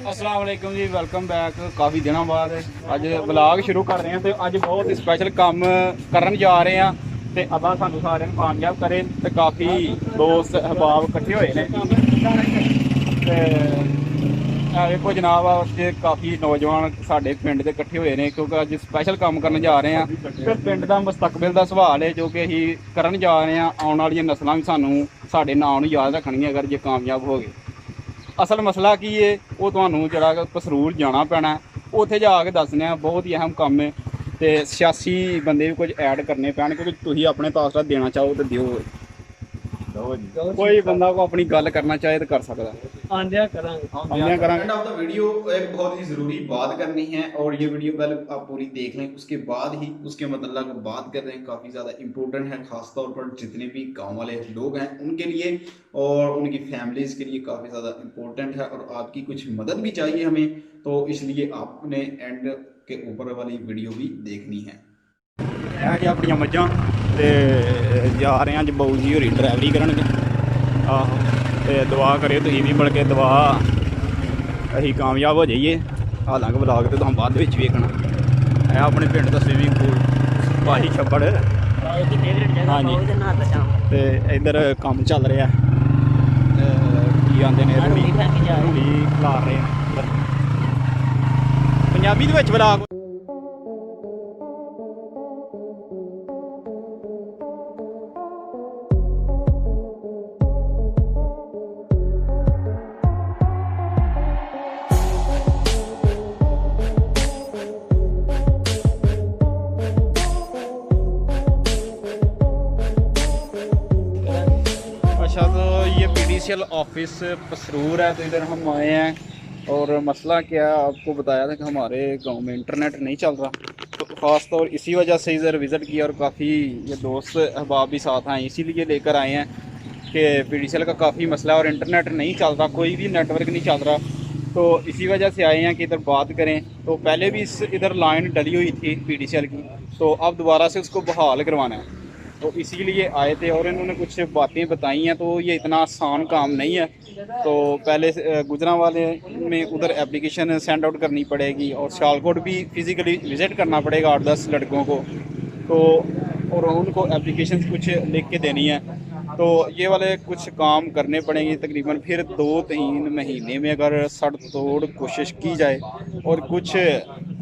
अस्सलाम वालेकुम जी, welcome back. काफ़ी दिनों बाद अज व्लॉग शुरू कर रहे हैं तो अज बहुत स्पैशल काम करन जा रहे हैं तो अल्लाह सानू सारे कामयाब करे। तो काफ़ी दोस्त अहबाब इकट्ठे हुए हैं। देखो जनाब अज काफ़ी नौजवान साढ़े पिंड के इकट्ठे हुए हैं क्योंकि अज स्पैशल काम करन जा रहे हैं। फिर पिंड का मुस्तकबिल का सवाल है जो कि असीं करन जा रहे हैं। आने वाली नस्लां भी सानू साडे नाम नूं याद रखणगियां अगर जे कामयाब हो गए। असल मसला की है वो तुहानू जरा पसरूर जाना पैना, उत्थे जाके दसने बहुत ही अहम काम है। तो 86 बंदे भी कुछ ऐड करने पैन क्योंकि तुम अपने तासरा देना चाहो तो दिओ। कोई बंदा को अपनी गल करना चाहे तो कर सकता है। एंड ऑफ द वीडियो एक बहुत ही ज़रूरी बात करनी है और ये वीडियो पहले आप पूरी देख लें, उसके बाद ही उसके मतलब बात कर रहे हैं। काफ़ी ज़्यादा इंपॉर्टेंट है, खासतौर पर जितने भी गांव वाले लोग हैं उनके लिए और उनकी फैमिलीज़ के लिए काफ़ी ज़्यादा इंपॉर्टेंट है और आपकी कुछ मदद भी चाहिए हमें, तो इसलिए आपने एंड के ऊपर वाली वीडियो भी देखनी है। अपन मझां जा रहे हैं अज बाऊ जी होरी ड्राइवरी करनगे। आहो तो दुआ करियो तुसीं भी, बल्कि दुआ असीं कामयाब हो जाइए। हालांकि ब्लॉग तो तुहां बाद विच वेखना है। अपने पिंड दा स्विमिंग पूल पाही छप्पड़ हाँ जी। तो इधर काम चल रहा है की आंदे ने रूढ़ी खिलार रहे हैं पंजाबी दे विच ब्लॉग। अच्छा तो ये PDCL ऑफिस पसरूर है। तो इधर हम आए हैं और मसला क्या है आपको बताया था कि हमारे गांव में इंटरनेट नहीं चल रहा, तो ख़ास तौर इसी वजह से इधर विज़िट किया और काफ़ी ये दोस्त अहबाब भी साथ आए इसीलिए लेकर आए हैं कि PDCL का काफ़ी मसला है और इंटरनेट नहीं चल रहा, कोई भी नेटवर्क नहीं चल रहा। तो इसी वजह से आए हैं कि इधर बात करें। तो पहले भी इस इधर लाइन डली हुई थी PDCL की, तो अब दोबारा से उसको बहाल करवाना है, तो इसीलिए आए थे और इन्होंने कुछ बातें बताई हैं। तो ये इतना आसान काम नहीं है। तो पहले गुजरांवाले में उधर एप्लीकेशन सेंड आउट करनी पड़ेगी और सियालकोट भी फिज़िकली विज़िट करना पड़ेगा 8-10 लड़कों को, तो और उनको एप्लीकेशन कुछ लिख के देनी है। तो ये वाले कुछ काम करने पड़ेंगे तकरीबन। फिर 2-3 महीने में अगर सड़ तोड़ कोशिश की जाए और कुछ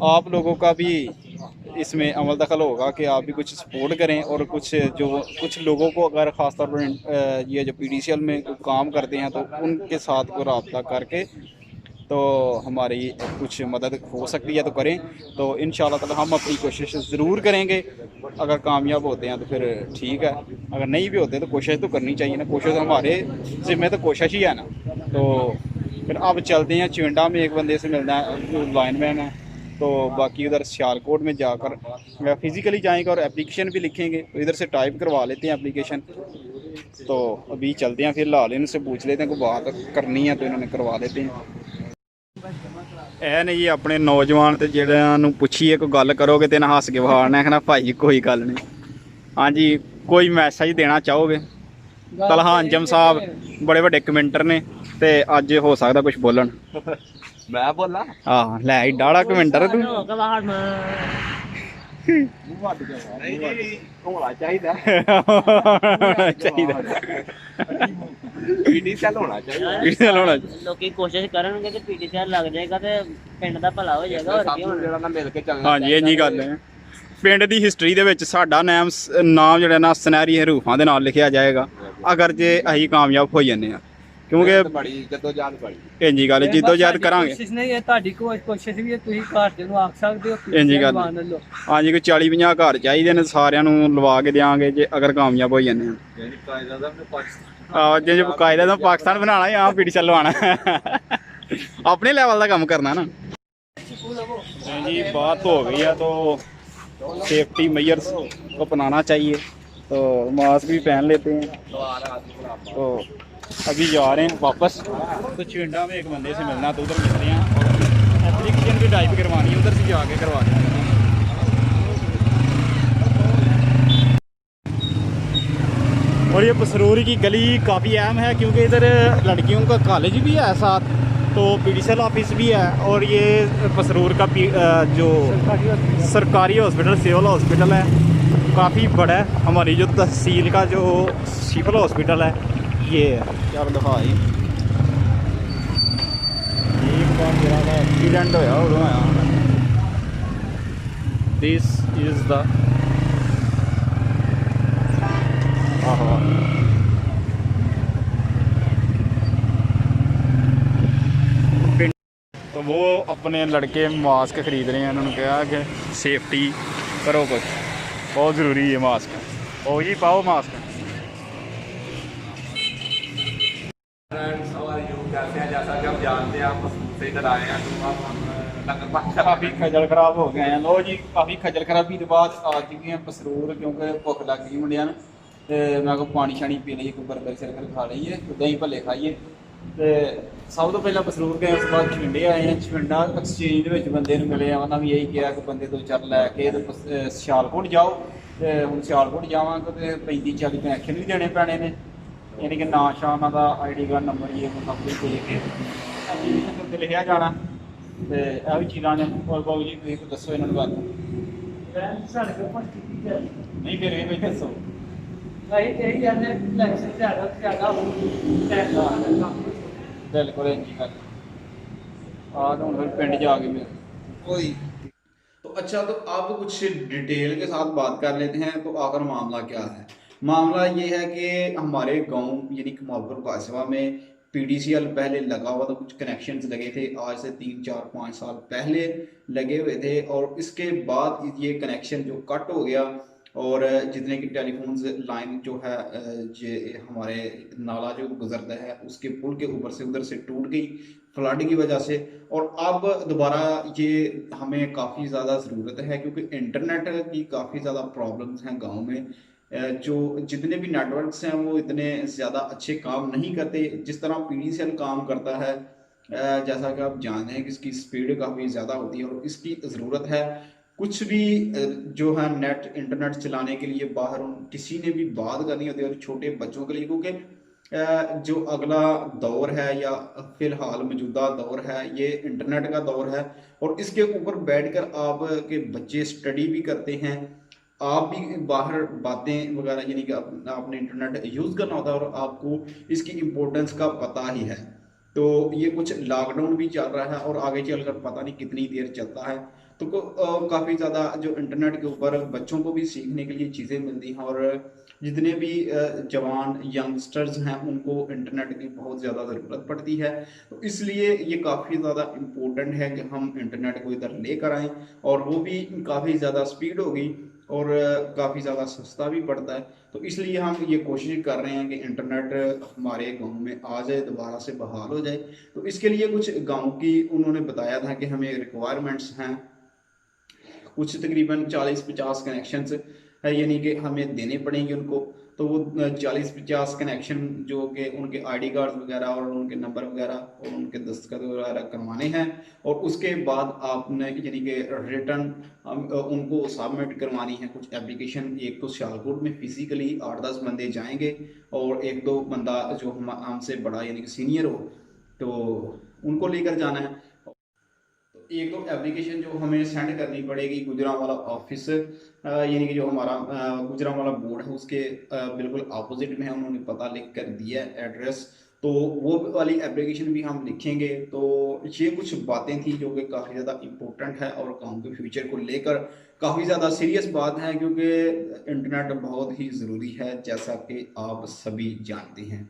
आप लोगों का भी इसमें अमल दखल होगा कि आप भी कुछ सपोर्ट करें और कुछ लोगों को अगर ख़ास तौर पर ये जो PDCL में काम करते हैं तो उनके साथ को रब्ता करके तो हमारी कुछ मदद हो सकती है तो करें। तो इंशाल्लाह ताला हम अपनी कोशिश ज़रूर करेंगे। अगर कामयाब होते हैं तो फिर ठीक है, अगर नहीं भी होते तो कोशिश तो करनी चाहिए ना। कोशिश हमारे ज़िम्मे तो कोशिश ही है ना। तो फिर अब चलते हैं चिंडा में, एक बंदे से मिलना है जो लाइनमैन है। तो बाकी उधर सियालकोट में जाकर फिज़िकली जाएंगे और एप्लीकेशन भी लिखेंगे। तो इधर से टाइप करवा लेते हैं एप्लीकेशन। तो अभी चलते हैं, फिर लाल इनसे पूछ लेते हैं कोई बात करनी है तो इन्होंने करवा देते हैं। नहीं जी अपने नौजवान तो जिन्होंने पूछिए कोई गल करोगे तो हस के बहाना कहना भाई कोई गल नहीं। हाँ जी, कोई मैसेज देना चाहोगे? तलहा अंजम साहब बड़े बड़े कमेंटर ने तो अज हो सकता कुछ बोलन। मैं बोला हाँ लै डाड़ा कमेंटर तू होना चाहिए PDCL होना चाहिए। लोग कोशिश करेंगे कि PDCL लग जाएगा तो पिंड दा भला हो जाएगा। और ਜਿਹੜਾ ਮਿਲ ਕੇ ਚੱਲਣਾ। हाँ जी ਇੰਨੀ ਗੱਲ है। ਪਿੰਡ ਦੀ ਹਿਸਟਰੀ ਦੇ ਵਿੱਚ ਸਾਡਾ ਨਾਮ ਜਿਹੜਾ ਨਾ ਸੁਨਹਿਰੀ ਹਰੂਫਾਂ ਦੇ ਨਾਲ ਲਿਖਿਆ ਜਾਏਗਾ ਅਗਰ ਜੇ ਅਸੀਂ ਕਾਮਯਾਬ ਹੋ ਜਾਂਦੇ ਆ, ਕਿਉਂਕਿ ਬੜੀ ਜਦੋਜਹਿਦ ਬੜੀ ਇੰਜੀ ਗੱਲ ਜਿੱਦੋਜਹਿਦ ਕਰਾਂਗੇ। ਕੋਸ਼ਿਸ਼ ਨਹੀਂ ਹੈ ਤੁਹਾਡੀ ਕੋਸ਼ਿਸ਼ ਵੀ ਹੈ, ਤੁਸੀਂ ਘਰ ਦੇ ਨੂੰ ਆਖ ਸਕਦੇ ਹੋ ਇੰਜੀ ਗੱਲ हाँ जी, कोई 40-50 ਘਰ ਚਾਹੀਦੇ ਨੇ, ਸਾਰਿਆਂ ਨੂੰ ਲਵਾ ਕੇ ਦੇਵਾਂਗੇ ਜੇ ਅਗਰ ਕਾਮਯਾਬ ਹੋ ਜਾਂਦੇ ਆ। ਜੇ ਬਕਾਇਦਾ ਤਾਂ ਪਾਕਿਸਤਾਨ ਬਣਾਉਣਾ ਜਾਂ PDCL ਲਵਾਉਣਾ अपने लेवल का काम करना ना जी। बात हो गई है तो सेफ्टी मेजर्स को अपनाना चाहिए, तो मास्क भी पहन लेते हैं। तो अभी जा रहे हैं वापस। तो चिंडा में एक बंदे से मिलना, तो उधर मिल रहे हैं और एप्लीकेशन भी टाइप करवानी है, उधर से जाके करवा देंगे। और ये पसरूर की गली काफ़ी अहम है क्योंकि इधर लड़कियों का कॉलेज भी है साथ, तो पीडीसीएल ऑफिस भी है और ये पसरूर का जो सरकारी हॉस्पिटल सिविल हॉस्पिटल है काफ़ी बड़ा है। हमारी जो तहसील का जो सिविल हॉस्पिटल है ये है। क्या दफा ये एक्सीडेंट होया उदों आया। दिस इज़ द तो वो अपने लड़के मास्क खरीद रहे हैं। उन्होंने कहा कि सेफ्टी करो कुछ, बहुत ज़रूरी है मास्क। ओ जी पाओ मास्क। कैसे हैं? जैसा कि आप जानते हैं, आप से इधर आए हैं तो आप काफ़ी खजल खराब हो गए हैं। लो जी काफ़ी खजल खराबी के बाद आ चुके हैं पसरूर, क्योंकि भुख लग गई मुंडिया ने। मैं को पानी शानी पी लीए, कोई बर्गर शर्गर खा लीए, दही भल्ले खाइए। तो सब तो पहले पसरूर गए, उस बाद छपिंडे आए हैं। छपिंडा एक्सचेंज बंदे मिले, उन्हें भी यही कहा कि बंदे दो चार लैके तो सियालकोट जाओ। तो हम सियालकोट जावांगे तो 35-40 कनैक्शन भी देने पैने ने, यानी कि ना शा उन्होंने ID कार्ड नंबर ये सब कुछ दे के एप्लीकेशन उत्ते लिखा जाना। तो यह भी चीज़ां ने। और बाबू जी तुसीं दसो इन्होंने बात नहीं, फिर भी दसो। बिल्कुल इंजी गल हूँ फिर पिंड जाके कोई तो अच्छा, तो अब कुछ डिटेल के साथ बात कर लेते हैं। तो आखिर मामला क्या है? मामला ये है कि हमारे गांव यानी कमालपुर कासवा में पीडीसीएल पहले लगा हुआ था, कुछ कनेक्शंस लगे थे आज से 3-4-5 साल पहले लगे हुए थे। और इसके बाद ये कनेक्शन जो कट हो गया और जितने की टेलीफोन लाइन जो है ये हमारे नाला जो गुजरता है उसके पुल के ऊपर से उधर से टूट गई फ्लड की वजह से। और अब दोबारा ये हमें काफ़ी ज़्यादा ज़रूरत है, क्योंकि इंटरनेट की काफ़ी ज़्यादा प्रॉब्लम्स हैं गांव में। जो जितने भी नेटवर्क्स हैं वो इतने ज़्यादा अच्छे काम नहीं करते जिस तरह पीडीसीएल काम करता है। जैसा कि आप जानते हैं कि इसकी स्पीड काफ़ी ज़्यादा होती है और इसकी ज़रूरत है। कुछ भी जो है नेट इंटरनेट चलाने के लिए बाहर किसी ने भी बात करनी होती है, और छोटे बच्चों के लिए, क्योंकि जो अगला दौर है या फिलहाल मौजूदा दौर है ये इंटरनेट का दौर है। और इसके ऊपर बैठकर आप के बच्चे स्टडी भी करते हैं, आप भी बाहर बातें वगैरह यानी कि आपने इंटरनेट यूज़ करना होता है और आपको इसकी इम्पोर्टेंस का पता ही है। तो ये कुछ लॉकडाउन भी चल रहा है और आगे चलकर पता नहीं कितनी देर चलता है। तो काफ़ी ज़्यादा जो इंटरनेट के ऊपर बच्चों को भी सीखने के लिए चीज़ें मिलती हैं, और जितने भी जवान यंगस्टर्स हैं उनको इंटरनेट की बहुत ज़्यादा ज़रूरत पड़ती है। तो इसलिए ये काफ़ी ज़्यादा इम्पोर्टेंट है कि हम इंटरनेट को इधर लेकर आएँ, और वो भी काफ़ी ज़्यादा स्पीड होगी और काफ़ी ज़्यादा सस्ता भी पड़ता है। तो इसलिए हम ये कोशिश कर रहे हैं कि इंटरनेट हमारे गांव में आ जाए, दोबारा से बहाल हो जाए। तो इसके लिए कुछ गांव की उन्होंने बताया था कि हमें रिक्वायरमेंट्स हैं, कुछ तकरीबन 40-50 कनेक्शंस है, यानी कि हमें देने पड़ेंगे उनको। तो वो 40-50 कनेक्शन जो कि उनके ID कार्ड वगैरह और उनके नंबर वगैरह और उनके दस्तखत वगैरह करवाने हैं, और उसके बाद आपने यानी कि रिटर्न उनको सबमिट करवानी है कुछ एप्लीकेशन। एक तो सियालकोट में फिजिकली 8-10 बंदे जाएंगे और 1-2 बंदा जो हमसे बड़ा यानी कि सीनियर हो तो उनको लेकर जाना है। एक तो एप्लीकेशन जो हमें सेंड करनी पड़ेगी गुजरांवाला ऑफिस, यानी कि जो हमारा गुजरांवाला बोर्ड है उसके बिल्कुल अपोजिट में है, उन्होंने पता लिख कर दिया है एड्रेस। तो वो वाली एप्लीकेशन भी हम लिखेंगे। तो ये कुछ बातें थी जो कि काफ़ी ज़्यादा इम्पोर्टेंट है और गाँव के फ्यूचर को लेकर काफ़ी ज़्यादा सीरियस बात है, क्योंकि इंटरनेट बहुत ही ज़रूरी है जैसा कि आप सभी जानते हैं।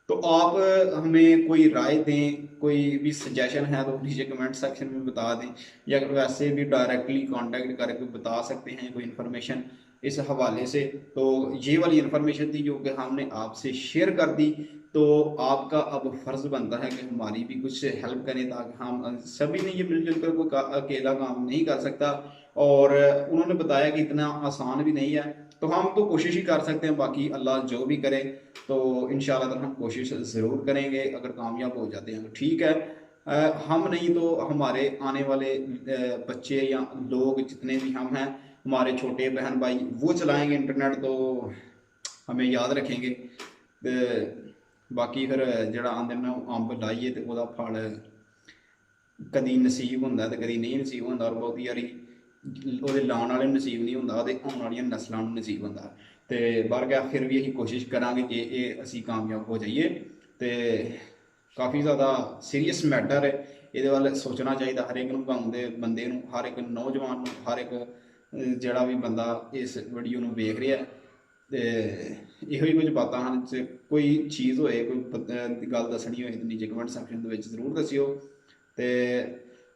तो आप हमें कोई राय दें, कोई भी सजेशन है तो नीचे कमेंट सेक्शन में बता दें, या वैसे भी डायरेक्टली कांटेक्ट करके बता सकते हैं कोई इन्फॉर्मेशन इस हवाले से। तो ये वाली इन्फॉर्मेशन थी जो कि हमने आपसे शेयर कर दी। तो आपका अब फर्ज बनता है कि हमारी भी कुछ हेल्प करें, ताकि हम सभी ने ये मिलजुल कर कोई अकेला काम नहीं कर सकता। और उन्होंने बताया कि इतना आसान भी नहीं है, तो हम तो कोशिश ही कर सकते हैं, बाकी अल्लाह जो भी करे। तो इंशाल्लाह हम कोशिश ज़रूर करेंगे, अगर कामयाब हो जाते हैं तो ठीक है। हम नहीं तो हमारे आने वाले बच्चे या लोग जितने भी हम हैं, हमारे छोटे बहन भाई वो चलाएंगे इंटरनेट, तो हमें याद रखेंगे। बाकी फिर जड़ा आंदे अंब लाइए तो वह फल ਕਦੀ ਨਸੀਬ ਹੁੰਦਾ ਤੇ ਕਦੀ ਨਹੀਂ ਨਸੀਬ ਹੁੰਦਾ, ਔਰ ਬਹੁਤੀ ਵਾਰੀ ਉਹਦੇ ਲਾਉਣ ਵਾਲੇ ਨੂੰ ਨਸੀਬ ਨਹੀਂ ਹੁੰਦਾ, ਉਹਦੇ ਆਉਣ ਵਾਲੀਆਂ ਨਸਲਾਂ ਨੂੰ ਨਸੀਬ ਹੁੰਦਾ। ਤੇ ਬਾਹਰ ਗਿਆ ਫਿਰ ਵੀ ਅਸੀਂ ਕੋਸ਼ਿਸ਼ ਕਰਾਂਗੇ ਕਿ ਇਹ ਅਸੀਂ ਕਾਮਯਾਬ ਹੋ ਜਾਈਏ। ਤੇ ਕਾਫੀ ਜ਼ਿਆਦਾ ਸੀਰੀਅਸ ਮੈਟਰ ਹੈ, ਇਹਦੇ ਵੱਲ ਸੋਚਣਾ ਚਾਹੀਦਾ ਹਰ ਇੱਕ ਨੂੰ, ਗਾਉਂ ਦੇ ਬੰਦੇ ਨੂੰ, ਹਰ ਇੱਕ ਨੌਜਵਾਨ ਨੂੰ, ਹਰ ਇੱਕ ਜਿਹੜਾ ਵੀ ਬੰਦਾ ਇਸ ਵੀਡੀਓ ਨੂੰ ਵੇਖ ਰਿਹਾ। ਤੇ ਇਹੋ ਹੀ ਕੁਝ ਬਾਤਾਂ ਹਨ। ਜੇ ਕੋਈ ਚੀਜ਼ ਹੋਏ, ਕੋਈ ਗੱਲ ਦੱਸਣੀ ਹੋਏ ਤਾਂ ਨੀਚੇ ਕਮੈਂਟ ਸੈਕਸ਼ਨ ਦੇ ਵਿੱਚ ਜ਼ਰੂਰ ਦੱਸਿਓ। ਤੇ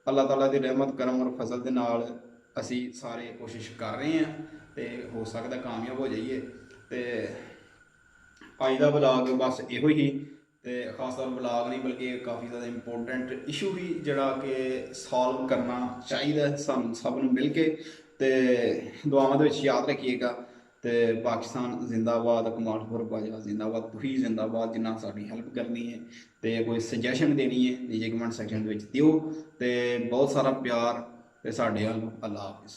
ਅੱਲਾਹ ਤਾਲਾ ਦੀ ਰਹਿਮਤ ਕਰਮ ਔਰ ਫਜ਼ਲ ਦੇ ਨਾਲ ਅਸੀਂ ਸਾਰੇ ਕੋਸ਼ਿਸ਼ ਕਰ ਰਹੇ ਹਾਂ ਤੇ ਹੋ ਸਕਦਾ ਕਾਮਯਾਬ ਹੋ ਜਾਈਏ। ਤੇ ਅੱਜ ਦਾ ਵਲੌਗ ਬਸ ਇਹੋ ਹੀ, ਤੇ ਖਾਸ ਤੌਰ ਵਲੌਗ ਨਹੀਂ ਬਲਕਿ ਕਾਫੀ ਜ਼ਿਆਦਾ ਇੰਪੋਰਟੈਂਟ ਇਸ਼ੂ ਵੀ ਜਿਹੜਾ ਕਿ ਸੋਲਵ ਕਰਨਾ ਚਾਹੀਦਾ ਸਾਨੂੰ ਸਭ ਨੂੰ ਮਿਲ ਕੇ। ਤੇ ਦੁਆਵਾਂ ਦੇ ਵਿੱਚ ਯਾਦ ਰੱਖੀਏਗਾ। ਤੇ ਪਾਕਿਸਤਾਨ ਜ਼ਿੰਦਾਬਾਦ, ਕਮਾਲਪੁਰ ਬਾਜਵਾ ਜ਼ਿੰਦਾਬਾਦ, ਤੁਸੀਂ ਜ਼ਿੰਦਾਬਾਦ। ਜਿੰਨਾ ਸਾਡੀ ਹੈਲਪ ਕਰਨੀ ਹੈ ਤੇ ਕੋਈ ਸੁਜੈਸ਼ਨ ਦੇਣੀ ਹੈ ਨੀਚੇ ਕਮੈਂਟ ਸੈਕਸ਼ਨ ਦੇ ਵਿੱਚ ਦਿਓ। ਤੇ ਬਹੁਤ ਸਾਰਾ ਪਿਆਰ ਤੇ ਸਾਡੇ ਵੱਲ। ਅੱਲਾਹ ਹਾਫਿਜ਼।